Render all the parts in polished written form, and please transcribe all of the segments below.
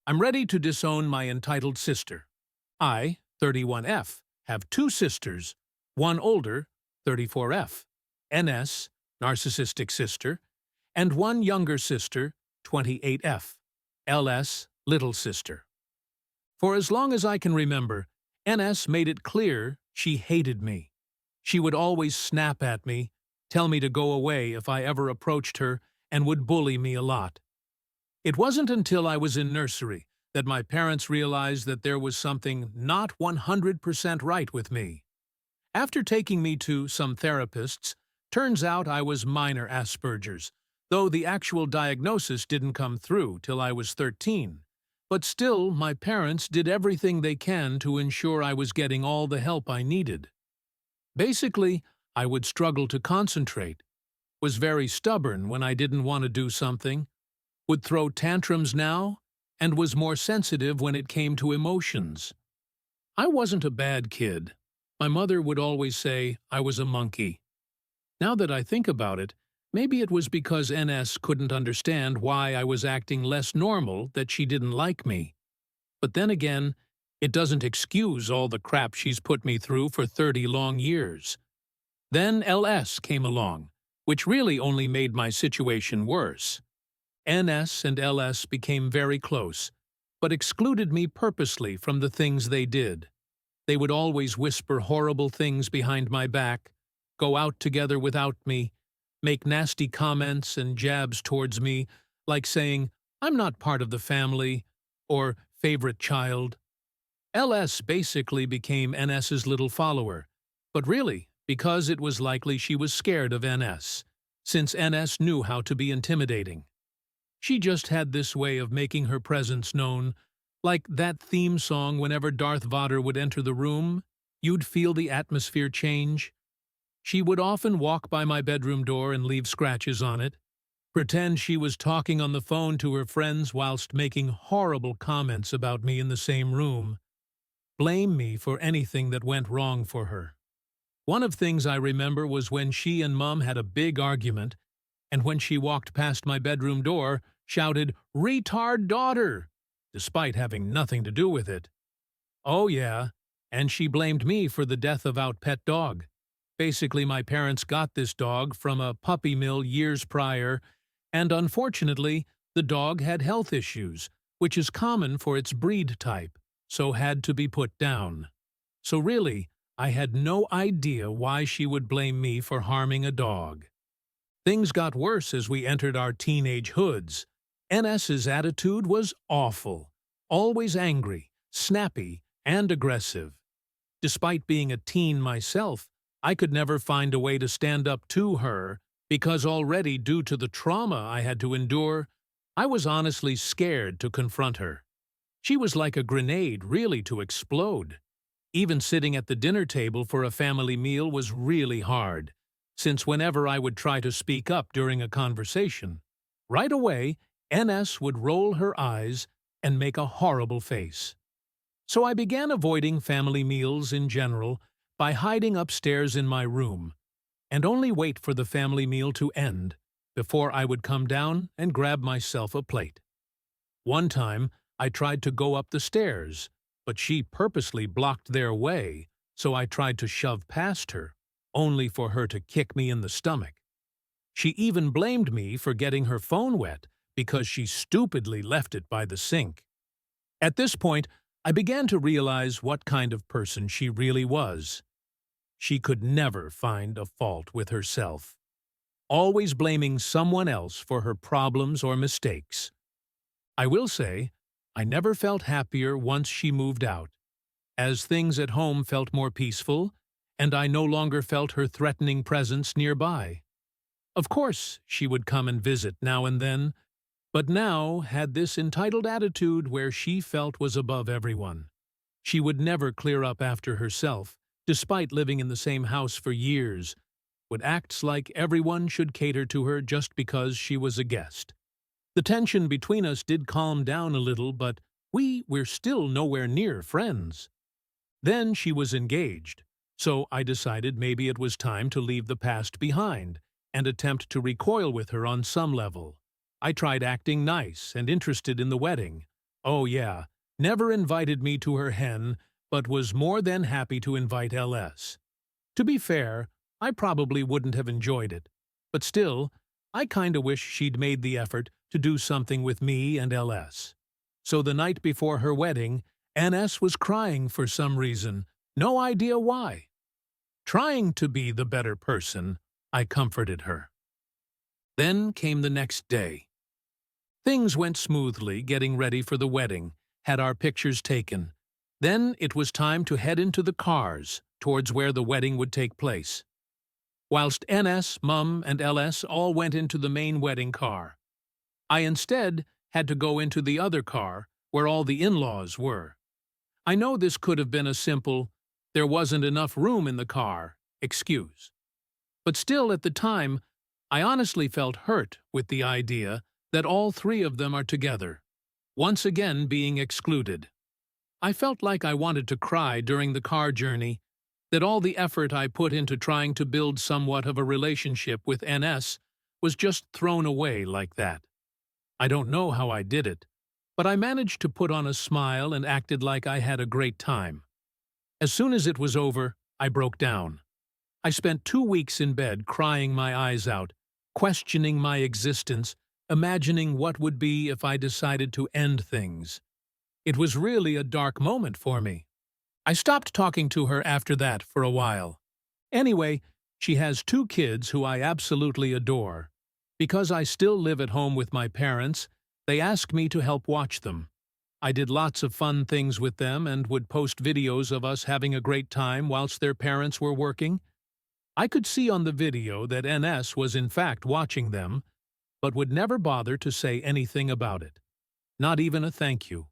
I'm ready to disown my entitled sister. I, 31F, have two sisters, one older, 34F, NS, narcissistic sister, and one younger sister, 28F, LS, little sister. For as long as I can remember, NS made it clear she hated me. She would always snap at me, tell me to go away if I ever approached her, and would bully me a lot. It wasn't until I was in nursery that my parents realized that there was something not 100% right with me. After taking me to some therapists, turns out I was minor Asperger's, though the actual diagnosis didn't come through till I was 13. But still, my parents did everything they can to ensure I was getting all the help I needed. Basically, I would struggle to concentrate, was very stubborn when I didn't want to do something, would throw tantrums now, and was more sensitive when it came to emotions. I wasn't a bad kid. My mother would always say I was a monkey. Now that I think about it, maybe it was because NS couldn't understand why I was acting less normal that she didn't like me. But then again, it doesn't excuse all the crap she's put me through for 30 long years. Then LS came along, which really only made my situation worse. NS and LS became very close, but excluded me purposely from the things they did. They would always whisper horrible things behind my back, go out together without me, make nasty comments and jabs towards me, like saying, "I'm not part of the family," or "favorite child." LS basically became NS's little follower, but really because it was likely she was scared of NS, since NS knew how to be intimidating. She just had this way of making her presence known, like that theme song whenever Darth Vader would enter the room, you'd feel the atmosphere change. She would often walk by my bedroom door and leave scratches on it, pretend she was talking on the phone to her friends whilst making horrible comments about me in the same room, blame me for anything that went wrong for her. One of things I remember was when she and Mum had a big argument, and when she walked past my bedroom door, shouted, "Retard daughter!" despite having nothing to do with it. Oh yeah, and she blamed me for the death of our pet dog. Basically, my parents got this dog from a puppy mill years prior, and unfortunately, the dog had health issues, which is common for its breed type, so had to be put down. So really, I had no idea why she would blame me for harming a dog. Things got worse as we entered our teenage hoods. NS's attitude was awful, always angry, snappy, and aggressive. Despite being a teen myself, I could never find a way to stand up to her because already due to the trauma I had to endure, I was honestly scared to confront her. She was like a grenade, really to explode. Even sitting at the dinner table for a family meal was really hard, since whenever I would try to speak up during a conversation, right away, NS would roll her eyes and make a horrible face. So I began avoiding family meals in general by hiding upstairs in my room, and only wait for the family meal to end before I would come down and grab myself a plate. One time, I tried to go up the stairs, but she purposely blocked their way, so I tried to shove past her, only for her to kick me in the stomach. She even blamed me for getting her phone wet because she stupidly left it by the sink. At this point, I began to realize what kind of person she really was. She could never find a fault with herself, always blaming someone else for her problems or mistakes. I will say, I never felt happier once she moved out, as things at home felt more peaceful, and I no longer felt her threatening presence nearby. Of course, she would come and visit now and then, but now had this entitled attitude where she felt was above everyone. She would never clear up after herself, despite living in the same house for years, would act like everyone should cater to her just because she was a guest. The tension between us did calm down a little, but we're still nowhere near friends. Then she was engaged, so I decided maybe it was time to leave the past behind and attempt to recoil with her on some level. I tried acting nice and interested in the wedding, Oh yeah, never invited me to her hen, but was more than happy to invite LS. To be fair, I probably wouldn't have enjoyed it, but still, I kinda wish she'd made the effort to do something with me and LS. So the night before her wedding, NS was crying for some reason, no idea why. Trying to be the better person, I comforted her. Then came the next day. Things went smoothly getting ready for the wedding, had our pictures taken. Then it was time to head into the cars towards where the wedding would take place. Whilst NS, Mum, and LS all went into the main wedding car, I instead had to go into the other car where all the in-laws were. I know this could have been a simple, "there wasn't enough room in the car" excuse. But still, at the time, I honestly felt hurt with the idea that all three of them are together, once again being excluded. I felt like I wanted to cry during the car journey, that all the effort I put into trying to build somewhat of a relationship with NS was just thrown away like that. I don't know how I did it, but I managed to put on a smile and acted like I had a great time. As soon as it was over, I broke down. I spent 2 weeks in bed crying my eyes out, questioning my existence, imagining what would be if I decided to end things. It was really a dark moment for me. I stopped talking to her after that for a while. Anyway, she has 2 kids who I absolutely adore. Because I still live at home with my parents, they ask me to help watch them. I did lots of fun things with them and would post videos of us having a great time whilst their parents were working. I could see on the video that NS was in fact watching them, but would never bother to say anything about it. Not even a thank you.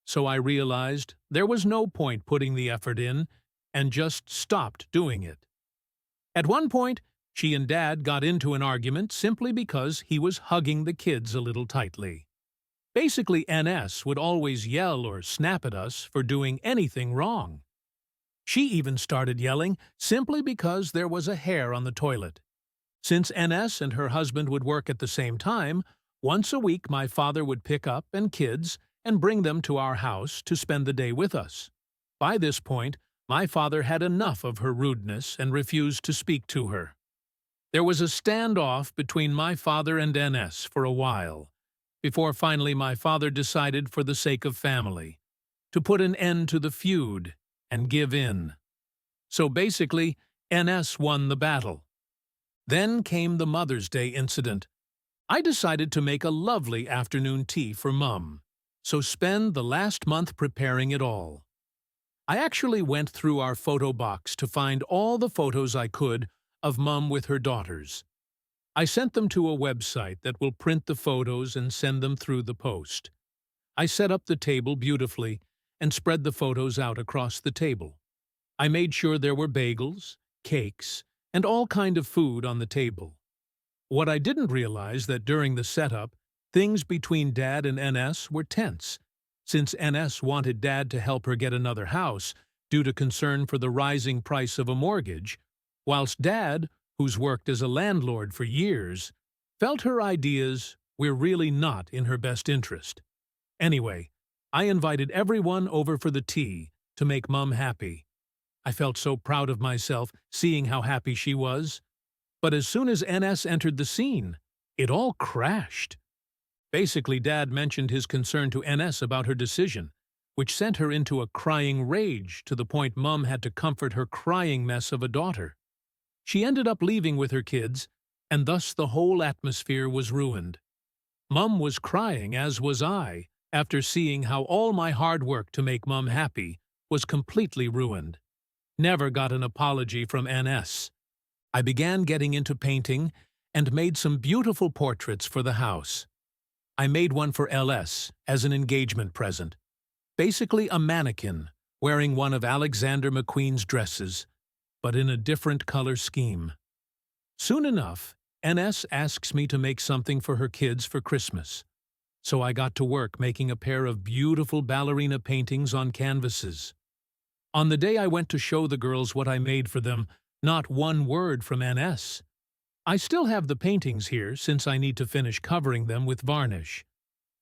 So I realized there was no point putting the effort in and just stopped doing it. At one point, she and Dad got into an argument simply because he was hugging the kids a little tightly. Basically, NS would always yell or snap at us for doing anything wrong. She even started yelling simply because there was a hair on the toilet. Since NS and her husband would work at the same time, once a week my father would pick up and kids and bring them to our house to spend the day with us. By this point, my father had enough of her rudeness and refused to speak to her. There was a standoff between my father and NS for a while, before finally my father decided, for the sake of family, to put an end to the feud and give in. So basically, NS won the battle. Then came the Mother's Day incident. I decided to make a lovely afternoon tea for Mum, so spend the last month preparing it all. I actually went through our photo box to find all the photos I could of Mum with her daughters. I sent them to a website that will print the photos and send them through the post. I set up the table beautifully and spread the photos out across the table. I made sure there were bagels, cakes, and all kind of food on the table. What I didn't realize that during the setup, things between Dad and NS were tense, since NS wanted Dad to help her get another house due to concern for the rising price of a mortgage, whilst Dad, who's worked as a landlord for years, felt her ideas were really not in her best interest. Anyway, I invited everyone over for the tea to make Mum happy. I felt so proud of myself seeing how happy she was. But as soon as NS entered the scene, it all crashed. Basically, Dad mentioned his concern to NS about her decision, which sent her into a crying rage to the point Mum had to comfort her crying mess of a daughter. She ended up leaving with her kids, and thus the whole atmosphere was ruined. Mum was crying, as was I, after seeing how all my hard work to make Mum happy was completely ruined. Never got an apology from NS. I began getting into painting and made some beautiful portraits for the house. I made one for LS as an engagement present. Basically a mannequin wearing one of Alexander McQueen's dresses, but in a different color scheme. Soon enough, NS asks me to make something for her kids for Christmas. So I got to work making a pair of beautiful ballerina paintings on canvases. On the day I went to show the girls what I made for them, not one word from NS. I still have the paintings here since I need to finish covering them with varnish.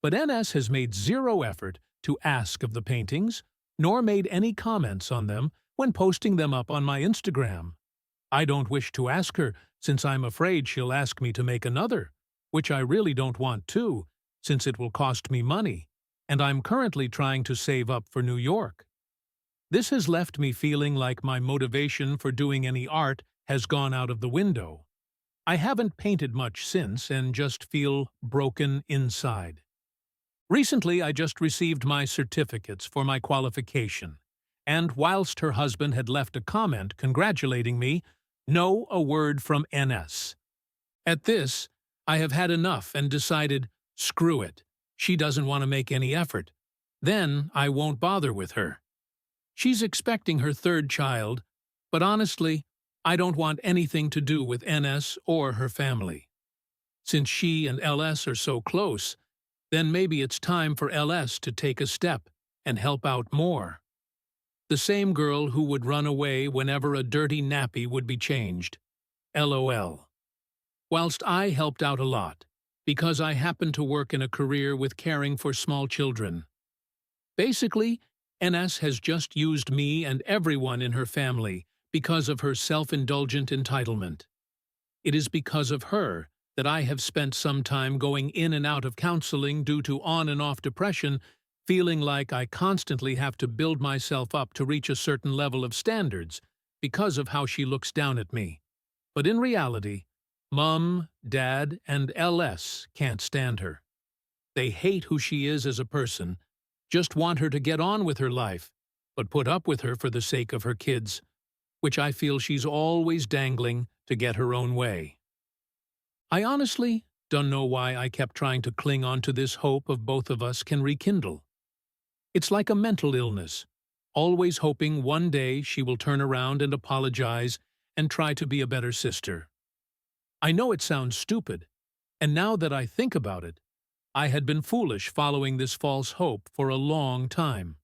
But NS has made zero effort to ask of the paintings, nor made any comments on them when posting them up on my Instagram. I don't wish to ask her, since I'm afraid she'll ask me to make another, which I really don't want to, since it will cost me money, and I'm currently trying to save up for New York. This has left me feeling like my motivation for doing any art has gone out of the window. I haven't painted much since and just feel broken inside. Recently, I just received my certificates for my qualification, and whilst her husband had left a comment congratulating me, a word from NS. At this, I have had enough and decided, screw it, she doesn't want to make any effort. Then I won't bother with her. She's expecting her third child, but honestly, I don't want anything to do with NS or her family. Since she and LS are so close, then maybe it's time for LS to take a step and help out more. The same girl who would run away whenever a dirty nappy would be changed. LOL. Whilst I helped out a lot, because I happen to work in a career with caring for small children. Basically, NS has just used me and everyone in her family because of her self-indulgent entitlement. It is because of her that I have spent some time going in and out of counseling due to on and off depression, feeling like I constantly have to build myself up to reach a certain level of standards because of how she looks down at me. But in reality, Mum, Dad, and LS can't stand her. They hate who she is as a person, just want her to get on with her life, but put up with her for the sake of her kids, which I feel she's always dangling to get her own way. I honestly don't know why I kept trying to cling on to this hope of both of us can rekindle. It's like a mental illness, always hoping one day she will turn around and apologize and try to be a better sister. I know it sounds stupid, and now that I think about it, I had been foolish following this false hope for a long time.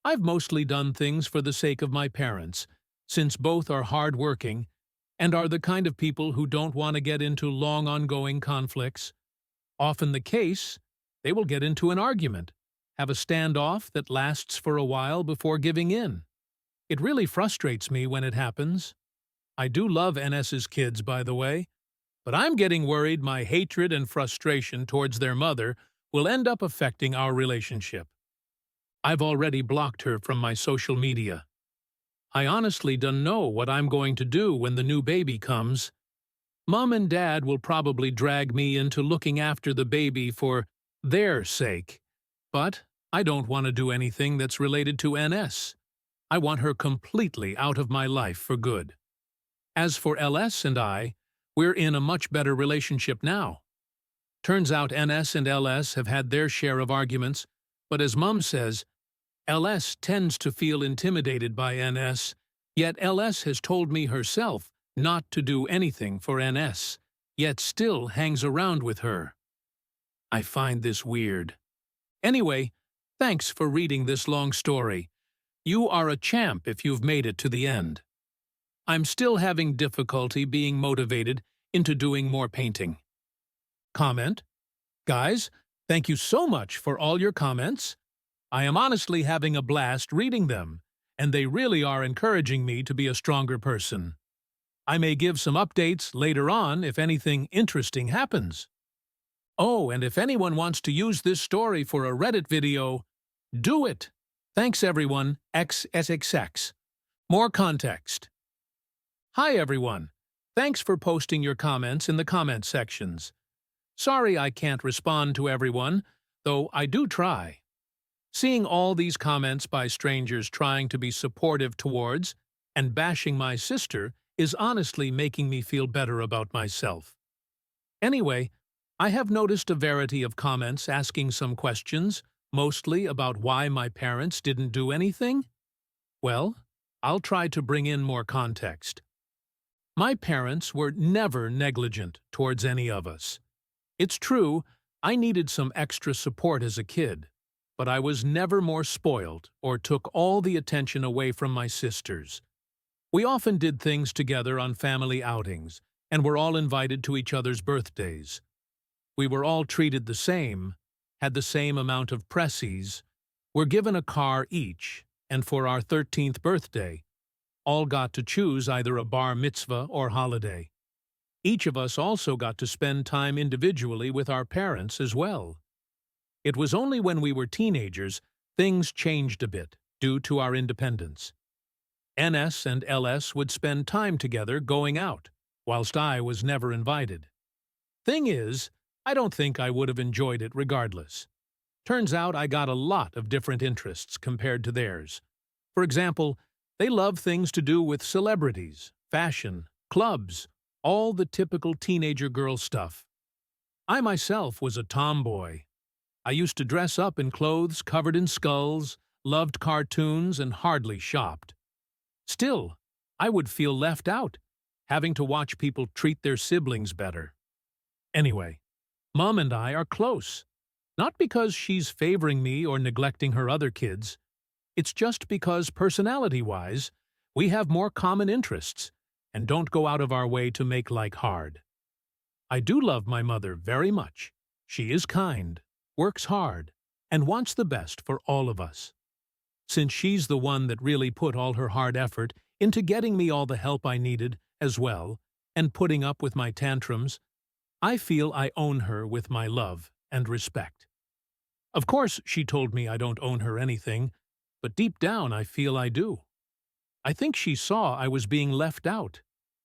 I've mostly done things for the sake of my parents, since both are hard-working and are the kind of people who don't want to get into long ongoing conflicts. Often the case, they will get into an argument, have a standoff that lasts for a while before giving in. It really frustrates me when it happens. I do love NS's kids, by the way, but I'm getting worried my hatred and frustration towards their mother will end up affecting our relationship. I've already blocked her from my social media. I honestly don't know what I'm going to do when the new baby comes. Mum and Dad will probably drag me into looking after the baby for their sake, but I don't want to do anything that's related to NS. I want her completely out of my life for good. As for LS and I, we're in a much better relationship now. Turns out NS and LS have had their share of arguments, but as Mum says, LS tends to feel intimidated by NS, yet LS has told me herself not to do anything for NS, yet still hangs around with her. I find this weird. Anyway, thanks for reading this long story. You are a champ if you've made it to the end. I'm still having difficulty being motivated into doing more painting. Comment? Guys, thank you so much for all your comments. I am honestly having a blast reading them, and they really are encouraging me to be a stronger person. I may give some updates later on if anything interesting happens. Oh, and if anyone wants to use this story for a Reddit video, do it. Thanks everyone, XSXX. More context. Hi everyone. Thanks for posting your comments in the comment sections. Sorry I can't respond to everyone, though I do try. Seeing all these comments by strangers trying to be supportive towards and bashing my sister is honestly making me feel better about myself. Anyway, I have noticed a variety of comments asking some questions, mostly about why my parents didn't do anything. Well, I'll try to bring in more context. My parents were never negligent towards any of us. It's true, I needed some extra support as a kid, but I was never more spoiled or took all the attention away from my sisters. We often did things together on family outings, and were all invited to each other's birthdays. We were all treated the same, had the same amount of precies, were given a car each, and for our 13th birthday, all got to choose either a bar mitzvah or holiday. Each of us also got to spend time individually with our parents as well. It was only when we were teenagers things changed a bit due to our independence. NS and LS would spend time together going out, whilst I was never invited. Thing is, I don't think I would have enjoyed it regardless. Turns out I got a lot of different interests compared to theirs. For example, they love things to do with celebrities, fashion, clubs, all the typical teenager girl stuff. I myself was a tomboy. I used to dress up in clothes covered in skulls, loved cartoons, and hardly shopped. Still, I would feel left out, having to watch people treat their siblings better. Anyway, Mom and I are close. Not because she's favoring me or neglecting her other kids. It's just because, personality-wise, we have more common interests and don't go out of our way to make like hard. I do love my mother very much. She is kind, works hard, and wants the best for all of us. Since she's the one that really put all her hard effort into getting me all the help I needed as well, and putting up with my tantrums, I feel I own her with my love and respect. Of course, she told me I don't own her anything, but deep down I feel I do. I think she saw I was being left out,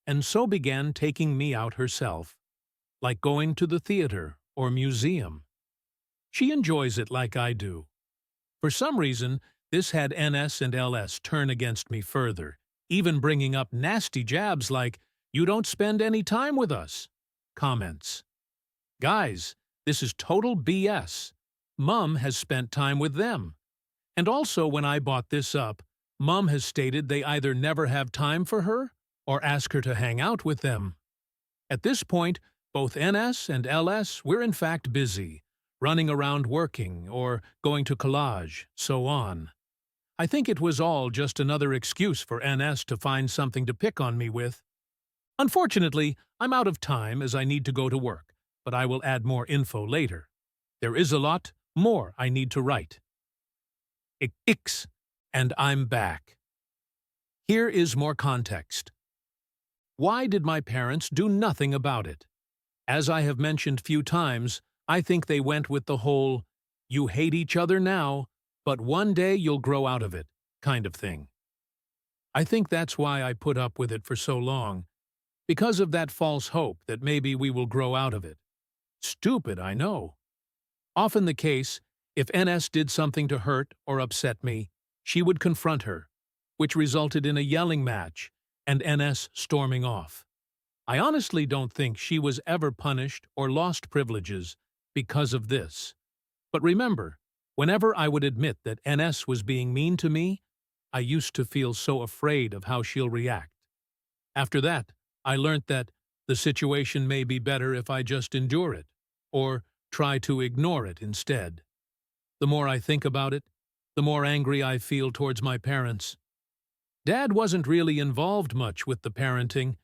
and so began taking me out herself, like going to the theater or museum. She enjoys it like I do. For some reason, this had NS and LS turn against me further, even bringing up nasty jabs like, "You don't spend any time with us." Comments. Guys, this is total BS. Mum has spent time with them. And also when I bought this up, Mum has stated they either never have time for her or ask her to hang out with them. At this point, both NS and LS were in fact busy, running around working or going to collage, so on. I think it was all just another excuse for NS to find something to pick on me with. Unfortunately, I'm out of time as I need to go to work, but I will add more info later. There is a lot more I need to write. Ix, and I'm back. Here is more context. Why did my parents do nothing about it? As I have mentioned few times, I think they went with the whole, "You hate each other now, but one day you'll grow out of it," kind of thing. I think that's why I put up with it for so long, because of that false hope that maybe we will grow out of it. Stupid, I know. Often the case, if NS did something to hurt or upset me, she would confront her, which resulted in a yelling match and NS storming off. I honestly don't think she was ever punished or lost privileges because of this. But remember, whenever I would admit that NS was being mean to me, I used to feel so afraid of how she'll react. After that, I learnt that the situation may be better if I just endure it, or try to ignore it instead. The more I think about it, the more angry I feel towards my parents. Dad wasn't really involved much with the parenting,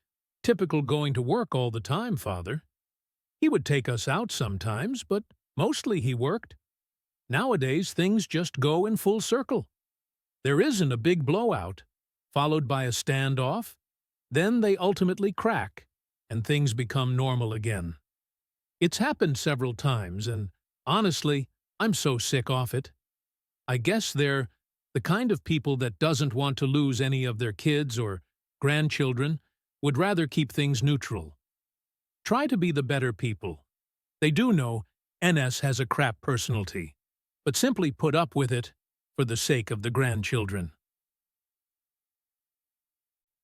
typical going to work all the time father. He would take us out sometimes, but mostly he worked. Nowadays, things just go in full circle. There isn't a big blowout, followed by a standoff, then they ultimately crack, and things become normal again. It's happened several times, and honestly, I'm so sick of it. I guess they're the kind of people that doesn't want to lose any of their kids or grandchildren, would rather keep things neutral. Try to be the better people. They do know NS has a crap personality, but simply put up with it for the sake of the grandchildren.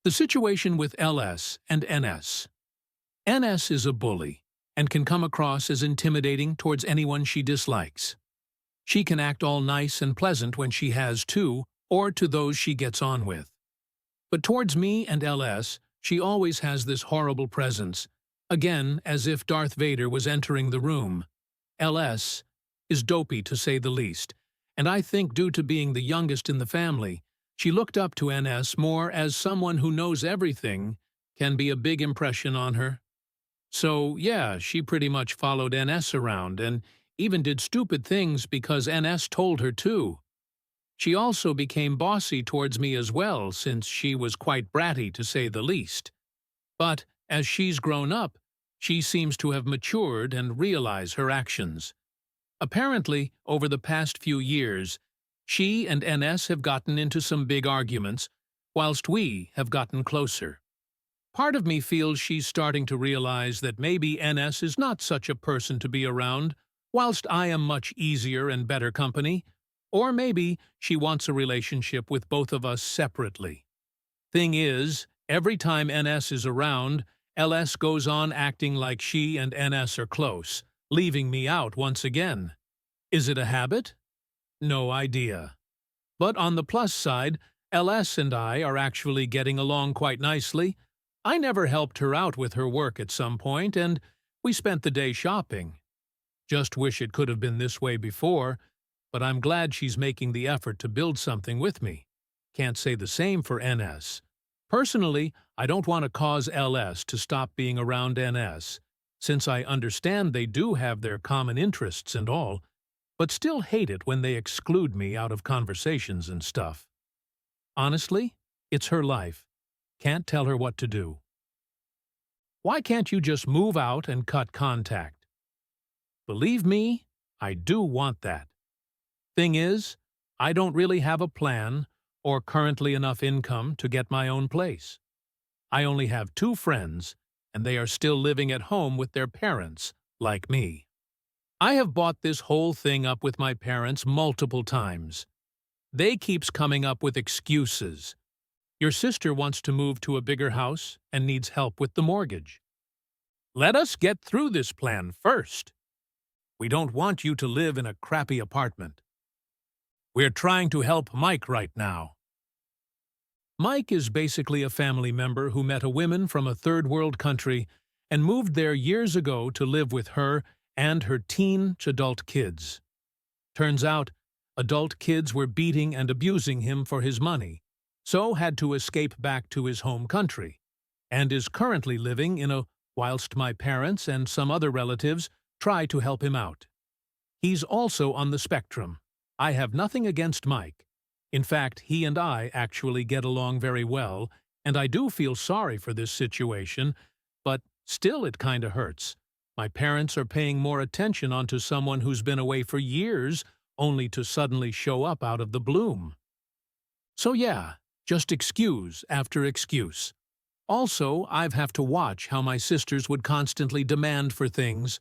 The situation with LS and NS. NS is a bully and can come across as intimidating towards anyone she dislikes. She can act all nice and pleasant when she has to, or to those she gets on with. But towards me and LS, she always has this horrible presence, again as if Darth Vader was entering the room. LS is dopey to say the least, and I think due to being the youngest in the family, she looked up to NS more as someone who knows everything, can be a big impression on her. So yeah, she pretty much followed NS around, and even did stupid things because NS told her to. She also became bossy towards me as well, since she was quite bratty to say the least. But as she's grown up, she seems to have matured and realize her actions. Apparently, over the past few years, she and NS have gotten into some big arguments, whilst we have gotten closer. Part of me feels she's starting to realize that maybe NS is not such a person to be around, whilst I am much easier and better company. Or maybe she wants a relationship with both of us separately. Thing is, every time NS is around, LS goes on acting like she and NS are close, leaving me out once again. Is it a habit? No idea. But on the plus side, LS and I are actually getting along quite nicely. I never helped her out with her work at some point, and we spent the day shopping. Just wish it could have been this way before, but I'm glad she's making the effort to build something with me. Can't say the same for NS. Personally, I don't want to cause LS to stop being around NS, since I understand they do have their common interests and all, but still hate it when they exclude me out of conversations and stuff. Honestly, it's her life. Can't tell her what to do. Why can't you just move out and cut contact? Believe me, I do want that. Thing is, I don't really have a plan or currently enough income to get my own place. I only have 2 friends, and they are still living at home with their parents, like me. I have brought this whole thing up with my parents multiple times. They keeps coming up with excuses. Your sister wants to move to a bigger house and needs help with the mortgage. Let us get through this plan first. We don't want you to live in a crappy apartment. We're trying to help Mike right now. Mike is basically a family member who met a woman from a third-world country and moved there years ago to live with her and her teen-to-adult kids. Turns out, adult kids were beating and abusing him for his money, so had to escape back to his home country, and is currently living in a whilst my parents and some other relatives try to help him out. He's also on the spectrum. I have nothing against Mike. In fact, he and I actually get along very well, and I do feel sorry for this situation, but still it kinda hurts. My parents are paying more attention onto someone who's been away for years, only to suddenly show up out of the bloom. So yeah, just excuse after excuse. Also, I've have to watch how my sisters would constantly demand for things,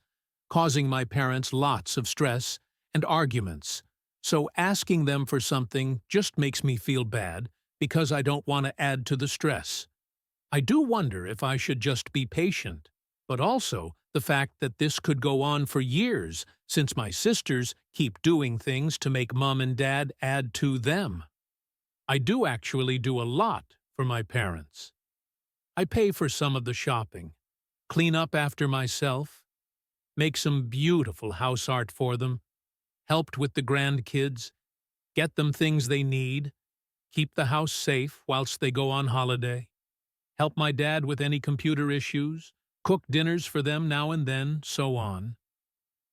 causing my parents lots of stress and arguments. So asking them for something just makes me feel bad because I don't want to add to the stress. I do wonder if I should just be patient, but also the fact that this could go on for years since my sisters keep doing things to make Mom and Dad add to them. I do actually do a lot for my parents. I pay for some of the shopping, clean up after myself, make some beautiful house art for them, helped with the grandkids, get them things they need, keep the house safe whilst they go on holiday, help my dad with any computer issues, cook dinners for them now and then, so on.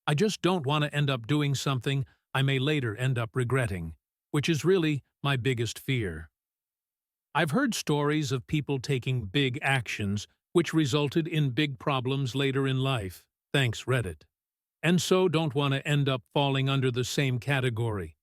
I just don't want to end up doing something I may later end up regretting, which is really my biggest fear. I've heard stories of people taking big actions which resulted in big problems later in life, thanks Reddit. And so don't want to end up falling under the same category.